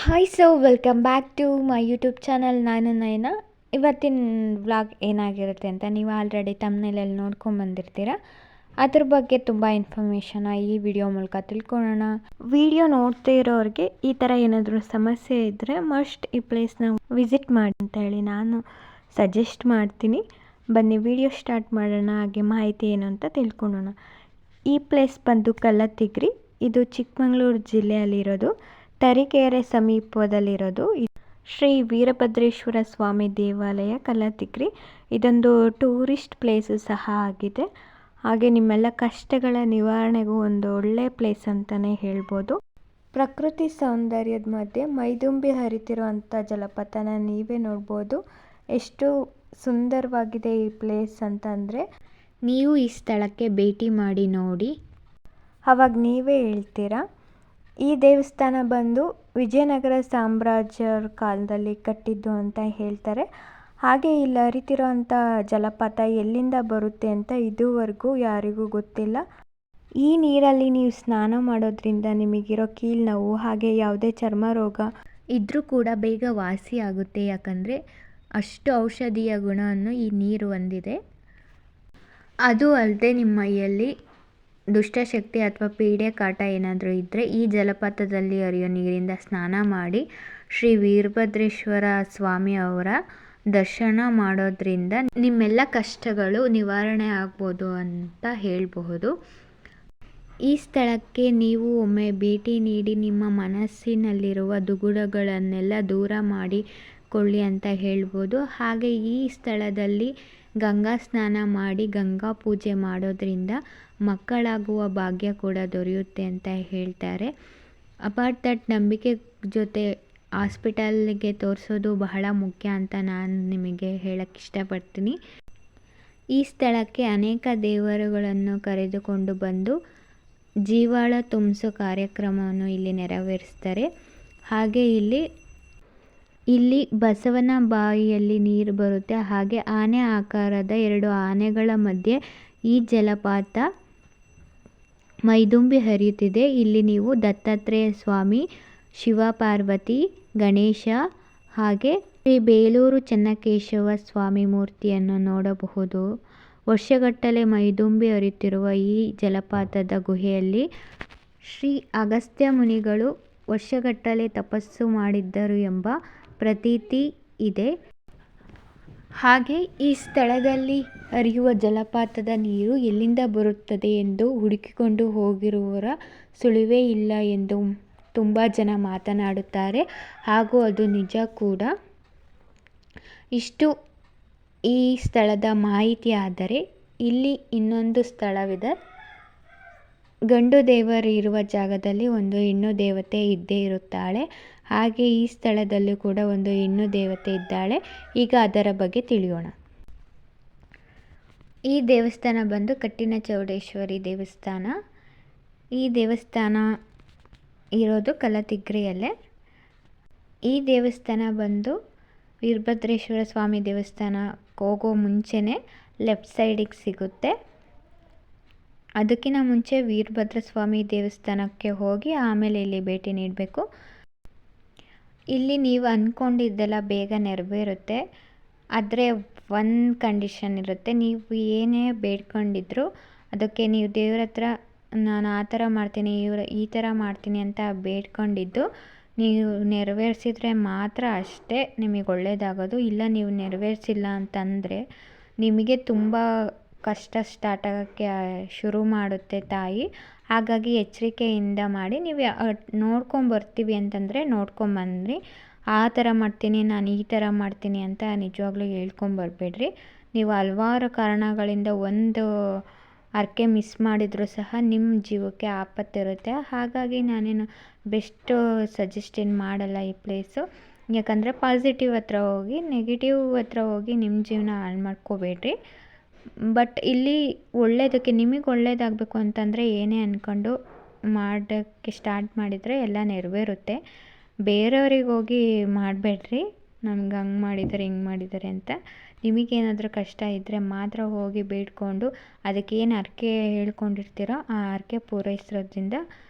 Hi welcome back to my YouTube channel. ನಾನು ನಯನ. ಇವತ್ತಿನ vlog ಏನಾಗಿರುತ್ತೆ ಅಂತ ನೀವು ಆಲ್ರೆಡಿ ತಮ್ಮನೇಲಲ್ಲಿ ನೋಡ್ಕೊಂಬಂದಿರ್ತೀರ. ಅದ್ರ ಬಗ್ಗೆ ತುಂಬ ಇನ್ಫಾರ್ಮೇಷನ್ ಈ ವಿಡಿಯೋ ಮೂಲಕ ತಿಳ್ಕೊಳ್ಳೋಣ. ವಿಡಿಯೋ ನೋಡ್ತಾ ಇರೋರಿಗೆ ಈ ಥರ ಏನಾದರೂ ಸಮಸ್ಯೆ ಇದ್ದರೆ ಮಸ್ಟ್ ಈ ಪ್ಲೇಸ್ನ ವಿಸಿಟ್ ಮಾಡಿ ಅಂತ ಹೇಳಿ ನಾನು ಸಜೆಸ್ಟ್ ಮಾಡ್ತೀನಿ. ಬನ್ನಿ ವಿಡಿಯೋ ಸ್ಟಾರ್ಟ್ ಮಾಡೋಣ. ಹಾಗೆ ಮಾಹಿತಿ ಏನು ಅಂತ ತಿಳ್ಕೊಳ್ಳೋಣ. ಈ ಪ್ಲೇಸ್ ಬಂದು ಕಲ್ಲತ್ತಿಗ್ರಿ. ಇದು ಚಿಕ್ಕಮಗಳೂರು ಜಿಲ್ಲೆಯಲ್ಲಿರೋದು. ತರೀಕೆರೆ ಸಮೀಪದಲ್ಲಿರೋದು ಶ್ರೀ ವೀರಭದ್ರೇಶ್ವರ ಸ್ವಾಮಿ ದೇವಾಲಯ ಕಲ್ಲತ್ತಿಗ್ರಿ. ಇದೊಂದು ಟೂರಿಸ್ಟ್ ಪ್ಲೇಸು ಸಹ ಆಗಿದೆ. ಹಾಗೆ ನಿಮ್ಮೆಲ್ಲ ಕಷ್ಟಗಳ ನಿವಾರಣೆಗೂ ಒಂದು ಒಳ್ಳೆ ಪ್ಲೇಸ್ ಅಂತಲೇ ಹೇಳ್ಬೋದು. ಪ್ರಕೃತಿ ಸೌಂದರ್ಯದ ಮಧ್ಯೆ ಮೈದುಂಬಿ ಹರಿತಿರುವಂಥ ಜಲಪಾತನ ನೀವೇ ನೋಡ್ಬೋದು. ಎಷ್ಟು ಸುಂದರವಾಗಿದೆ ಈ ಪ್ಲೇಸ್ ಅಂತಂದರೆ ನೀವು ಈ ಸ್ಥಳಕ್ಕೆ ಭೇಟಿ ಮಾಡಿ ನೋಡಿ, ಆವಾಗ ನೀವೇ ಹೇಳ್ತೀರಾ. ಈ ದೇವಸ್ಥಾನ ಬಂದು ವಿಜಯನಗರ ಸಾಮ್ರಾಜ್ಯರ ಕಾಲದಲ್ಲಿ ಕಟ್ಟಿದ್ದು ಅಂತ ಹೇಳ್ತಾರೆ. ಹಾಗೆ ಇಲ್ಲಿ ಹರಿತಿರೋಂಥ ಜಲಪಾತ ಎಲ್ಲಿಂದ ಬರುತ್ತೆ ಅಂತ ಇದುವರೆಗೂ ಯಾರಿಗೂ ಗೊತ್ತಿಲ್ಲ. ಈ ನೀರಲ್ಲಿ ನೀವು ಸ್ನಾನ ಮಾಡೋದ್ರಿಂದ ನಿಮಗಿರೋ ಕೀಲ್ನೋವು ಹಾಗೆ ಯಾವುದೇ ಚರ್ಮ ರೋಗ ಇದ್ದರೂ ಕೂಡ ಬೇಗ ವಾಸಿ ಆಗುತ್ತೆ. ಯಾಕಂದರೆ ಅಷ್ಟು ಔಷಧೀಯ ಗುಣವನ್ನು ಈ ನೀರು ಹೊಂದಿದೆ. ಅದು ಅಲ್ಲದೆ ನಿಮ್ಮ ಮೈಯಲ್ಲಿ ದುಷ್ಟಶಕ್ತಿ ಅಥವಾ ಪೀಡೆ ಕಾಟ ಏನಾದರೂ ಇದ್ದರೆ ಈ ಜಲಪಾತದಲ್ಲಿ ಹರಿಯೋ ನೀರಿಂದ ಸ್ನಾನ ಮಾಡಿ ಶ್ರೀ ವೀರಭದ್ರೇಶ್ವರ ಸ್ವಾಮಿ ಅವರ ದರ್ಶನ ಮಾಡೋದ್ರಿಂದ ನಿಮ್ಮೆಲ್ಲ ಕಷ್ಟಗಳು ನಿವಾರಣೆ ಆಗ್ಬೋದು ಅಂತ ಹೇಳಬಹುದು. ಈ ಸ್ಥಳಕ್ಕೆ ನೀವು ಒಮ್ಮೆ ಭೇಟಿ ನೀಡಿ ನಿಮ್ಮ ಮನಸ್ಸಿನಲ್ಲಿರುವ ದುಗುಡಗಳನ್ನೆಲ್ಲ ದೂರ ಮಾಡಿಕೊಳ್ಳಿ ಅಂತ ಹೇಳ್ಬೋದು. ಹಾಗೆ ಈ ಸ್ಥಳದಲ್ಲಿ ಗಂಗಾ ಸ್ನಾನ ಮಾಡಿ ಗಂಗಾ ಪೂಜೆ ಮಾಡೋದ್ರಿಂದ ಮಕ್ಕಳಾಗುವ ಭಾಗ್ಯ ಕೂಡ ದೊರೆಯುತ್ತೆ ಅಂತ ಹೇಳ್ತಾರೆ. ಅಪಾರ್ಟ್ ದಟ್ ನಂಬಿಕೆ ಜೊತೆ ಹಾಸ್ಪಿಟಲ್ಗೆ ತೋರಿಸೋದು ಬಹಳ ಮುಖ್ಯ ಅಂತ ನಾನು ನಿಮಗೆ ಹೇಳಕ್ಕೆ ಇಷ್ಟಪಡ್ತೀನಿ. ಈ ಸ್ಥಳಕ್ಕೆ ಅನೇಕ ದೇವರುಗಳನ್ನು ಕರೆದುಕೊಂಡು ಬಂದು ಜೀವಾಳ ತುಂಬಿಸೋ ಕಾರ್ಯಕ್ರಮವನ್ನು ಇಲ್ಲಿ ನೆರವೇರಿಸ್ತಾರೆ. ಹಾಗೆ ಇಲ್ಲಿ ಬಸವನ ಬಾಯಿಯಲ್ಲಿ ನೀರು ಬರುತ್ತೆ. ಹಾಗೆ ಆನೆ ಆಕಾರದ 2 ಆನೆಗಳ ಮಧ್ಯೆ ಈ ಜಲಪಾತ ಮೈದುಂಬಿ ಹರಿಯುತ್ತಿದೆ. ಇಲ್ಲಿ ನೀವು ದತ್ತಾತ್ರೇಯ ಸ್ವಾಮಿ, ಶಿವಪಾರ್ವತಿ, ಗಣೇಶ ಹಾಗೆ ಶ್ರೀ ಬೇಲೂರು ಚೆನ್ನಕೇಶವ ಸ್ವಾಮಿ ಮೂರ್ತಿಯನ್ನು ನೋಡಬಹುದು. ವರ್ಷಗಟ್ಟಲೆ ಮೈದುಂಬಿ ಹರಿಯುತ್ತಿರುವ ಈ ಜಲಪಾತದ ಗುಹೆಯಲ್ಲಿ ಶ್ರೀ ಅಗಸ್ತ್ಯ ಮುನಿಗಳು ವರ್ಷಗಟ್ಟಲೆ ತಪಸ್ಸು ಮಾಡಿದ್ದರು ಎಂಬ ಪ್ರತೀತಿ ಇದೆ. ಹಾಗೆ ಈ ಸ್ಥಳದಲ್ಲಿ ಹರಿಯುವ ಜಲಪಾತದ ನೀರು ಎಲ್ಲಿಂದ ಬರುತ್ತದೆ ಎಂದು ಹುಡುಕಿಕೊಂಡು ಹೋಗಿರುವವರ ಸುಳಿವೇ ಇಲ್ಲ ಎಂದು ತುಂಬ ಜನ ಮಾತನಾಡುತ್ತಾರೆ. ಹಾಗೂ ಅದು ನಿಜ ಕೂಡ. ಇಷ್ಟು ಈ ಸ್ಥಳದ ಮಾಹಿತಿ. ಆದರೆ ಇಲ್ಲಿ ಇನ್ನೊಂದು ಸ್ಥಳವಿದೆ. ಗಂಡು ದೇವರು ಇರುವ ಜಾಗದಲ್ಲಿ ಒಂದು ಹೆಣ್ಣು ದೇವತೆ ಇದ್ದೇ ಇರುತ್ತಾಳೆ. ಹಾಗೆ ಈ ಸ್ಥಳದಲ್ಲೂ ಕೂಡ ಒಂದು ಹೆಣ್ಣು ದೇವತೆ ಇದ್ದಾಳೆ. ಈಗ ಅದರ ಬಗ್ಗೆ ತಿಳಿಯೋಣ. ಈ ದೇವಸ್ಥಾನ ಬಂದು ಕಟ್ಟಿನ ಚೌಡೇಶ್ವರಿ ದೇವಸ್ಥಾನ. ಈ ದೇವಸ್ಥಾನ ಇರೋದು ಕಲ್ಲತ್ತಿಗ್ರಿಯಲ್ಲೇ. ಈ ದೇವಸ್ಥಾನ ಬಂದು ವೀರಭದ್ರೇಶ್ವರ ಸ್ವಾಮಿ ದೇವಸ್ಥಾನಕ್ಕೆ ಹೋಗೋ ಮುಂಚೆನೇ ಲೆಫ್ಟ್ ಸೈಡಿಗೆ ಸಿಗುತ್ತೆ. ಅದಕ್ಕಿಂತ ಮುಂಚೆ ವೀರಭದ್ರ ಸ್ವಾಮಿ ದೇವಸ್ಥಾನಕ್ಕೆ ಹೋಗಿ ಆಮೇಲೆ ಇಲ್ಲಿ ಭೇಟಿ ನೀಡಬೇಕು. ಇಲ್ಲಿ ನೀವು ಅಂದ್ಕೊಂಡಿದ್ದೆಲ್ಲ ಬೇಗ ನೆರವೇರುತ್ತೆ. ಆದರೆ ಒಂದು ಕಂಡೀಷನ್ ಇರುತ್ತೆ. ನೀವು ಏನೇ ಬೇಡ್ಕೊಂಡಿದ್ರು ಅದಕ್ಕೆ ನೀವು ದೇವ್ರ ಹತ್ರ ನಾನು ಆ ಥರ ಮಾಡ್ತೀನಿ, ಈ ಥರ ಮಾಡ್ತೀನಿ ಅಂತ ಬೇಡ್ಕೊಂಡಿದ್ದು ನೀವು ನೆರವೇರಿಸಿದ್ರೆ ಮಾತ್ರ ಅಷ್ಟೇ ನಿಮಗೆ ಒಳ್ಳೆಯದಾಗೋದು. ಇಲ್ಲ ನೀವು ನೆರವೇರಿಸಿಲ್ಲ ಅಂತಂದರೆ ನಿಮಗೆ ತುಂಬ ಕಷ್ಟ ಸ್ಟಾರ್ಟ್ ಆಗೋಕ್ಕೆ ಶುರು ಮಾಡುತ್ತೆ ತಾಯಿ. ಹಾಗಾಗಿ ಎಚ್ಚರಿಕೆಯಿಂದ ಮಾಡಿ. ನೀವು ನೋಡ್ಕೊಂಬರ್ತೀವಿ ಅಂತಂದರೆ ನೋಡ್ಕೊಂಬಂದ್ರಿ. ಆ ಥರ ಮಾಡ್ತೀನಿ, ನಾನು ಈ ಥರ ಮಾಡ್ತೀನಿ ಅಂತ ನಿಜವಾಗ್ಲೂ ಹೇಳ್ಕೊಂಬರ್ಬೇಡ್ರಿ. ನೀವು ಹಲವಾರು ಕಾರಣಗಳಿಂದ ಒಂದು ಹರಕೆ ಮಿಸ್ ಮಾಡಿದರೂ ಸಹ ನಿಮ್ಮ ಜೀವಕ್ಕೆ ಆಪತ್ತಿರುತ್ತೆ. ಹಾಗಾಗಿ ನಾನೇನು ಬೆಸ್ಟು ಸಜೆಸ್ಟೇನ್ ಮಾಡಲ್ಲ ಈ ಪ್ಲೇಸು. ಯಾಕಂದರೆ ಪಾಸಿಟಿವ್ ಹತ್ರ ಹೋಗಿ ನೆಗೆಟಿವ್ ಹತ್ರ ಹೋಗಿ ನಿಮ್ಮ ಜೀವನ ಹಾಳು ಮಾಡ್ಕೋಬೇಡ್ರಿ. ಬಟ್ ಇಲ್ಲಿ ಒಳ್ಳೆಯದಕ್ಕೆ ನಿಮಗೆ ಒಳ್ಳೆಯದಾಗಬೇಕು ಅಂತಂದರೆ ಏನೇ ಅಂದ್ಕೊಂಡು ಮಾಡೋಕ್ಕೆ ಸ್ಟಾರ್ಟ್ ಮಾಡಿದರೆ ಎಲ್ಲ ನೆರವೇರುತ್ತೆ. ಬೇರೆಯವ್ರಿಗೆ ಹೋಗಿ ಮಾಡಬೇಡ್ರಿ, ನಮ್ಗೆ ಹಂಗೆ ಮಾಡಿದ್ದಾರೆ ಹಿಂಗೆ ಮಾಡಿದ್ದಾರೆ ಅಂತ. ನಿಮಗೇನಾದರೂ ಕಷ್ಟ ಇದ್ದರೆ ಮಾತ್ರ ಹೋಗಿ ಬೇಡ್ಕೊಂಡು ಅದಕ್ಕೇನು ಹರಕೆ ಹೇಳ್ಕೊಂಡಿರ್ತೀರೋ ಆ ಹರಕೆ ಪೂರೈಸೋದ್ರಿಂದ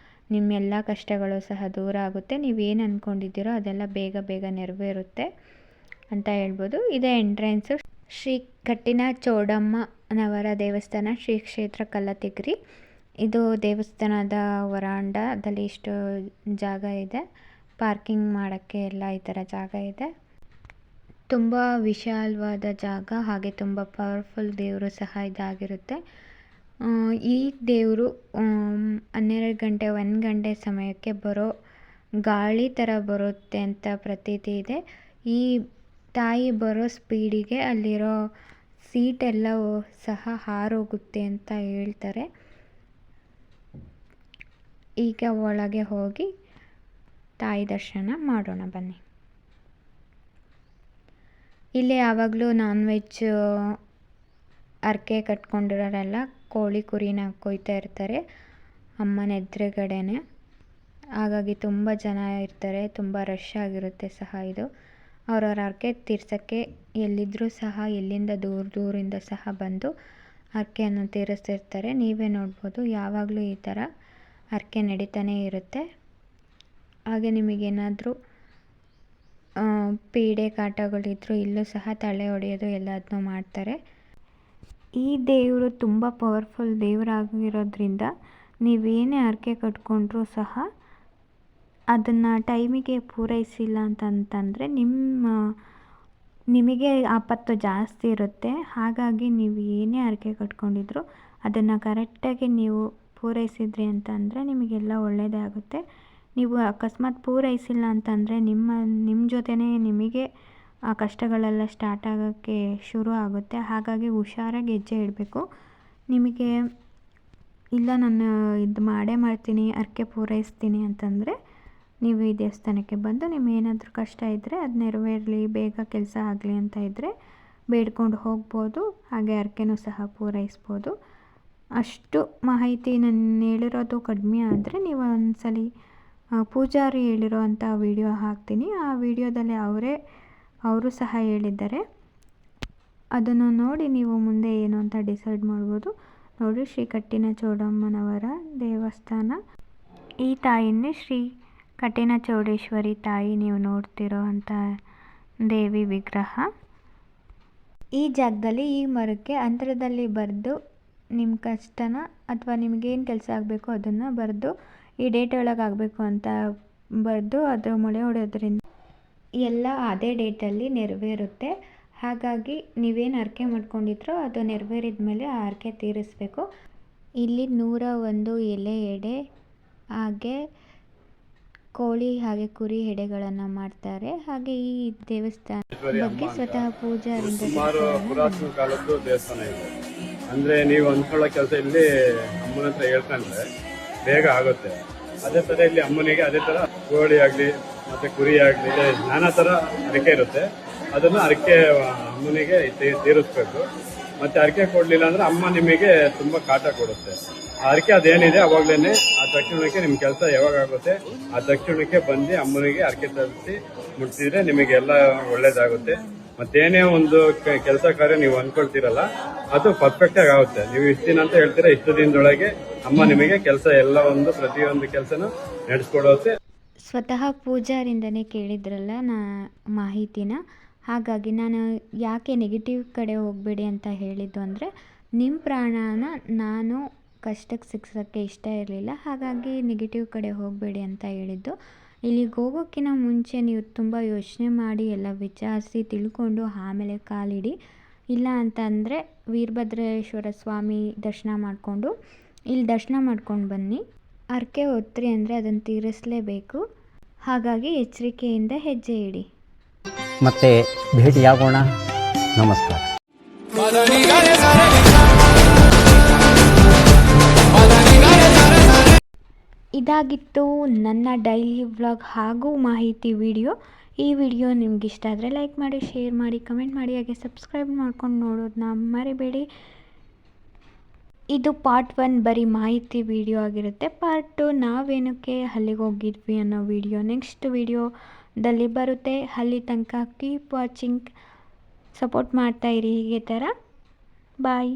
ನಿಮ್ಮೆಲ್ಲ ಕಷ್ಟಗಳು ಸಹ ದೂರ ಆಗುತ್ತೆ. ನೀವೇನು ಅಂದ್ಕೊಂಡಿದ್ದೀರೋ ಅದೆಲ್ಲ ಬೇಗ ಬೇಗ ನೆರವೇರುತ್ತೆ ಅಂತ ಹೇಳ್ಬೋದು. ಇದೇ ಎಂಟ್ರೆನ್ಸು. ಶ್ರೀ ಕಟ್ಟಿನ ಚೌಡಮ್ಮನವರ ದೇವಸ್ಥಾನ, ಶ್ರೀ ಕ್ಷೇತ್ರ ಕಲ್ಲತಿಗ್ರಿ. ಇದು ದೇವಸ್ಥಾನದ ವರಾಂಡದಲ್ಲಿ ಇಷ್ಟು ಜಾಗ ಇದೆ, ಪಾರ್ಕಿಂಗ್ ಮಾಡೋಕ್ಕೆ ಎಲ್ಲ ಈ ಥರ ಜಾಗ ಇದೆ. ತುಂಬ ವಿಶಾಲವಾದ ಜಾಗ, ಹಾಗೆ ತುಂಬ ಪವರ್ಫುಲ್ ದೇವರು ಸಹ ಇದಾಗಿರುತ್ತೆ. ಈ ದೇವರು 12 ಗಂಟೆ 1 ಗಂಟೆ ಸಮಯಕ್ಕೆ ಬರೋ ಗಾಳಿ ಥರ ಬರುತ್ತೆ ಅಂತ ಪ್ರತೀತಿ ಇದೆ. ಈ ತಾಯಿ ಬರೋ ಸ್ಪೀಡಿಗೆ ಅಲ್ಲಿರೋ ಸೀಟೆಲ್ಲವೂ ಸಹ ಹಾರೋಗುತ್ತೆ ಅಂತ ಹೇಳ್ತಾರೆ. ಈಗ ಒಳಗೆ ಹೋಗಿ ತಾಯಿ ದರ್ಶನ ಮಾಡೋಣ ಬನ್ನಿ. ಇಲ್ಲಿ ಯಾವಾಗಲೂ ನಾನ್ ವೆಜ್ ಹರಕೆ ಕಟ್ಕೊಂಡಿರೋರೆಲ್ಲ ಕೋಳಿ ಕುರಿನ ಕೊಯ್ತಾ ಇರ್ತಾರೆ ಅಮ್ಮನ ಎದುರುಗಡೆನೆ. ಹಾಗಾಗಿ ತುಂಬ ಜನ ಇರ್ತಾರೆ, ತುಂಬ ರಶ್ ಆಗಿರುತ್ತೆ ಸಹ ಇದು. ಅವ್ರವ್ರ ಹರಕೆ ತೀರ್ಸೋಕ್ಕೆ ಎಲ್ಲಿದ್ದರೂ ಸಹ, ಎಲ್ಲಿಂದ ದೂರದಿಂದ ಸಹ ಬಂದು ಹರಕೆಯನ್ನು ತೀರಿಸ್ತಿರ್ತಾರೆ. ನೀವೇ ನೋಡ್ಬೋದು, ಯಾವಾಗಲೂ ಈ ಥರ ಹರಕೆ ನಡೀತಾನೇ ಇರುತ್ತೆ. ಹಾಗೆ ನಿಮಗೇನಾದರೂ ಪೀಡೆ ಕಾಟಗಳಿದ್ರೂ ಇಲ್ಲೂ ಸಹ ತಲೆ ಹೊಡೆಯೋದು ಎಲ್ಲದನ್ನೂ ಮಾಡ್ತಾರೆ. ಈ ದೇವರು ತುಂಬ ಪವರ್ಫುಲ್ ದೇವರಾಗಿರೋದ್ರಿಂದ ನೀವೇನೇ ಹರಕೆ ಕಟ್ಕೊಂಡ್ರೂ ಸಹ ಅದನ್ನು ಟೈಮಿಗೆ ಪೂರೈಸಿಲ್ಲ ಅಂತಂತಂದರೆ ನಿಮಗೆ ಆಪತ್ತು ಜಾಸ್ತಿ ಇರುತ್ತೆ. ಹಾಗಾಗಿ ನೀವು ಏನೇ ಹರಕೆ ಕಟ್ಕೊಂಡಿದ್ರು ಅದನ್ನು ಕರೆಕ್ಟಾಗಿ ನೀವು ಪೂರೈಸಿದ್ರಿ ಅಂತಂದರೆ ನಿಮಗೆಲ್ಲ ಒಳ್ಳೆಯದೇ ಆಗುತ್ತೆ. ನೀವು ಅಕಸ್ಮಾತ್ ಪೂರೈಸಿಲ್ಲ ಅಂತಂದರೆ ನಿಮ್ಮ ಜೊತೆನೇ ನಿಮಗೆ ಆ ಕಷ್ಟಗಳೆಲ್ಲ ಸ್ಟಾರ್ಟ್ ಆಗೋಕ್ಕೆ ಶುರು ಆಗುತ್ತೆ. ಹಾಗಾಗಿ ಹುಷಾರಾಗಿ ಹೆಜ್ಜೆ ಇಡಬೇಕು. ನಿಮಗೆ ಇಲ್ಲ ನಾನು ಇದು ಮಾಡೇ ಮಾಡ್ತೀನಿ, ಹರಕೆ ಪೂರೈಸ್ತೀನಿ ಅಂತಂದರೆ ನೀವು ಈ ದೇವಸ್ಥಾನಕ್ಕೆ ಬಂದು ನಿಮ್ಗೇನಾದರೂ ಕಷ್ಟ ಇದ್ದರೆ ಅದು ನೆರವೇರಲಿ, ಬೇಗ ಕೆಲಸ ಆಗಲಿ ಅಂತ ಇದ್ದರೆ ಬೇಡ್ಕೊಂಡು ಹೋಗ್ಬೋದು. ಹಾಗೆ ಹರಕೆನೂ ಸಹ ಪೂರೈಸ್ಬೋದು. ಅಷ್ಟು ಮಾಹಿತಿ ನಾನು ಹೇಳಿರೋದು ಕಡಿಮೆ ಆದರೆ ನೀವು ಒಂದ್ಸಲಿ ಪೂಜಾರಿ ಹೇಳಿರೋ ಅಂಥ ವಿಡಿಯೋ ಹಾಕ್ತೀನಿ. ಆ ವಿಡಿಯೋದಲ್ಲಿ ಅವರು ಸಹ ಹೇಳಿದ್ದಾರೆ. ಅದನ್ನು ನೋಡಿ ನೀವು ಮುಂದೆ ಏನು ಅಂತ ಡಿಸೈಡ್ ಮಾಡ್ಬೋದು. ನೋಡಿ, ಶ್ರೀ ಕಟ್ಟಿನ ಚೌಡಮ್ಮನವರ ದೇವಸ್ಥಾನ. ಈ ತಾಯಿನೇ ಶ್ರೀ ಕಟ್ಟಿನ ಚೌಡೇಶ್ವರಿ ತಾಯಿ, ನೀವು ನೋಡ್ತಿರೋ ಅಂಥ ದೇವಿ ವಿಗ್ರಹ. ಈ ಜಾಗದಲ್ಲಿ ಈ ಮರಕ್ಕೆ ಅಂತರದಲ್ಲಿ ಬರೆದು ನಿಮ್ಮ ಕಷ್ಟನ ಅಥವಾ ನಿಮಗೇನು ಕೆಲಸ ಆಗಬೇಕು ಅದನ್ನು ಬರೆದು ಈ ಡೇಟ್ ಒಳಗೆ ಆಗಬೇಕು ಅಂತ ಬರೆದು ಅದು ಮೊಳೆ ಹೊಡೆಯೋದ್ರಿಂದ ಎಲ್ಲ ಅದೇ ಡೇಟಲ್ಲಿ ನೆರವೇರುತ್ತೆ. ಹಾಗಾಗಿ ನೀವೇನು ಹರಕೆ ಮಾಡ್ಕೊಂಡಿದ್ರೋ ಅದು ನೆರವೇರಿದ ಮೇಲೆ ಆ ಹರಕೆ ತೀರಿಸಬೇಕು. ಇಲ್ಲಿ 101 ಎಲೆ ಎಡೆ ಹಾಗೆ ಕೋಳಿ ಹಾಗೆ ಕುರಿ ಎಡೆಗಳನ್ನು ಮಾಡ್ತಾರೆ. ಹಾಗೆ ಈ ದೇವಸ್ಥಾನ ಬಗ್ಗೆ ಸ್ವತಃ ಪೂಜಾರಿಂದ ಸುಮಾರು ಪುರಾತನ ಕಾಲದ್ದು ದೇವಸ್ಥಾನ ಇದೆ. ಅಂದರೆ ನೀವು ಅಂದ್ಕೊಳ್ಳೋ ಕೆಲಸ ಇಲ್ಲಿ ಅಮ್ಮನ ಹತ್ರ ಹೇಳ್ಕೊಂಡ್ರೆ ಬೇಗ ಆಗುತ್ತೆ. ಅದೇ ಥರ ಇಲ್ಲಿ ಅಮ್ಮನಿಗೆ ಅದೇ ಥರ ಕೋಳಿ ಆಗಲಿ ಮತ್ತು ಕುರಿ ಆಗಲಿ ನಾನಾ ಥರ ಹರಕೆ ಇರುತ್ತೆ. ಅದನ್ನು ಹರಕೆ ಅಮ್ಮನಿಗೆ ತೀರಿಸ್ಬೇಕು. ಮತ್ತು ಹರಕೆ ಕೊಡಲಿಲ್ಲ ಅಂದರೆ ಅಮ್ಮ ನಿಮಗೆ ತುಂಬ ಕಾಟ ಕೊಡುತ್ತೆ. ಆ ಹರಕೆ ಅದೇನಿದೆ ಅವಾಗಲೇ ಆ ತಕ್ಷಣಕ್ಕೆ ನಿಮ್ಮ ಕೆಲಸ ಯಾವಾಗ ಆಗುತ್ತೆ ಆ ತಕ್ಷಣಕ್ಕೆ ಬಂದು ಅಮ್ಮನಿಗೆ ಹರಕೆ ತರಿಸಿ ಮುಟ್ಟಿದ್ರೆ ನಿಮಗೆಲ್ಲ ಒಳ್ಳೇದಾಗುತ್ತೆ. ಮತ್ತೇನೇ ಒಂದು ಕೆಲಸ ಕಾರ್ಯ ನೀವು ಅಂದ್ಕೊಳ್ತೀರಲ್ಲ ಅದು ಪರ್ಫೆಕ್ಟಾಗಿ ಆಗುತ್ತೆ. ನೀವು ಇಷ್ಟು ದಿನ ಅಂತ ಹೇಳ್ತೀರಾ, ಇಷ್ಟು ದಿನದೊಳಗೆ ಅಮ್ಮ ನಿಮಗೆ ಕೆಲಸ ಎಲ್ಲ ಪ್ರತಿಯೊಂದು ಕೆಲಸನೂ ನಡೆಸ್ಕೊಡುತ್ತೆ. ಸ್ವತಃ ಪೂಜಾರಿಂದನೇ ಕೇಳಿದ್ರಲ್ಲ ಮಾಹಿತಿನ. ಹಾಗಾಗಿ ನಾನು ಯಾಕೆ ನೆಗೆಟಿವ್ ಕಡೆ ಹೋಗಬೇಡಿ ಅಂತ ಹೇಳಿದ್ದು ಅಂದರೆ, ನಿಮ್ಮ ಪ್ರಾಣನ ನಾನು ಕಷ್ಟಕ್ಕೆ ಸಿಕ್ಸೋಕ್ಕೆ ಇಷ್ಟ ಇರಲಿಲ್ಲ. ಹಾಗಾಗಿ ನೆಗೆಟಿವ್ ಕಡೆ ಹೋಗಬೇಡಿ ಅಂತ ಹೇಳಿದ್ದು. ಇಲ್ಲಿಗೆ ಹೋಗೋಕ್ಕಿಂತ ಮುಂಚೆ ನೀವು ತುಂಬ ಯೋಚನೆ ಮಾಡಿ ಎಲ್ಲ ವಿಚಾರಿಸಿ ತಿಳ್ಕೊಂಡು ಆಮೇಲೆ ಕಾಲಿಡಿ. ಇಲ್ಲ ಅಂತಂದರೆ ವೀರಭದ್ರೇಶ್ವರ ಸ್ವಾಮಿ ದರ್ಶನ ಮಾಡಿಕೊಂಡು ಇಲ್ಲಿ ದರ್ಶನ ಮಾಡ್ಕೊಂಡು ಬನ್ನಿ. ಹರಕೆ ಹೊತ್ರಿ ಅಂದರೆ ಅದನ್ನು ತೀರಿಸಲೇಬೇಕು. ಹಾಗಾಗಿ ಎಚ್ಚರಿಕೆಯಿಂದ ಹೆಜ್ಜೆ ಇಡಿ. ಮತ್ತೆ ಭೇಟಿಯಾಗೋಣ. ನಮಸ್ಕಾರ. ಇದಾಗಿತ್ತು ನನ್ನ ಡೈಲಿ ವ್ಲಾಗ್ ಹಾಗೂ ಮಾಹಿತಿ ವಿಡಿಯೋ. ಈ ವಿಡಿಯೋ ನಿಮ್ಗೆ ಇಷ್ಟ ಆದರೆ ಲೈಕ್ ಮಾಡಿ, ಶೇರ್ ಮಾಡಿ, ಕಮೆಂಟ್ ಮಾಡಿ, ಹಾಗೆ ಸಬ್ಸ್ಕ್ರೈಬ್ ಮಾಡ್ಕೊಂಡು ನೋಡೋದನ್ನ ಮರಿಬೇಡಿ. ಇದು ಪಾರ್ಟ್ 1 ಬರೀ ಮಾಹಿತಿ ವಿಡಿಯೋ ಆಗಿರುತ್ತೆ. ಪಾರ್ಟ್ 2 ನಾವೇನಕ್ಕೆ ಅಲ್ಲಿಗೆ ಹೋಗಿದ್ವಿ ಅನ್ನೋ ವಿಡಿಯೋ ನೆಕ್ಸ್ಟ್ ವಿಡಿಯೋದಲ್ಲಿ ಬರುತ್ತೆ. ಅಲ್ಲಿ ತನಕ ಕೀಪ್ ವಾಚಿಂಗ್, ಸಪೋರ್ಟ್ ಮಾಡ್ತಾಯಿರಿ ಹೀಗೆ ಥರ. ಬಾಯ್.